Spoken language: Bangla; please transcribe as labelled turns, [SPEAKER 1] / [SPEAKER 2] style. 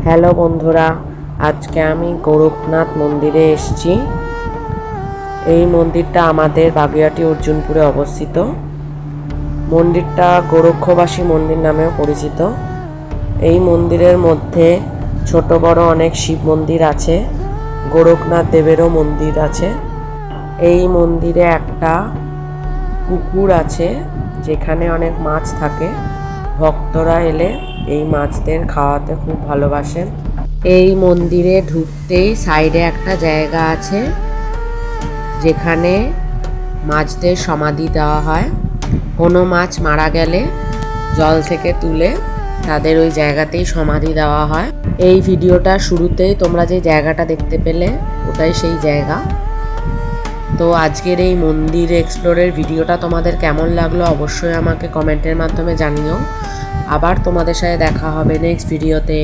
[SPEAKER 1] হ্যালো বন্ধুরা, আজকে আমি গোরখনাথ মন্দিরে এসেছি। এই মন্দিরটা আমাদের বাগুইআটি অর্জুনপুরে অবস্থিত। মন্দিরটা গোরক্ষবাসী মন্দির নামেও পরিচিত। এই মন্দিরের মধ্যে ছোট বড় অনেক শিব মন্দির আছে, গোরখনাথ দেবেরও মন্দির আছে। এই মন্দিরে একটা পুকুর আছে যেখানে অনেক মাছ থাকে। ভক্তরা এলে এই মাছদের খাওয়াতে খুব ভালোবাসেন। এই মন্দিরে ঢুকতেই সাইডে একটা জায়গা আছে যেখানে মাছদের সমাধি দেওয়া হয়। কোনো মাছ মারা গেলে জল থেকে তুলে তাদের ওই জায়গাতেই সমাধি দেওয়া হয়। এই ভিডিওটা শুরুতেই তোমরা যে জায়গাটা দেখতে পেলে ওটাই সেই জায়গা। তো আজকের এই মন্দির এক্সপ্লোরের ভিডিওটা তোমাদের কেমন লাগলো অবশ্যই আমাকে কমেন্টের মাধ্যমে জানিও। আবার তোমাদের সাথে দেখা হবে নেক্সট ভিডিওতে।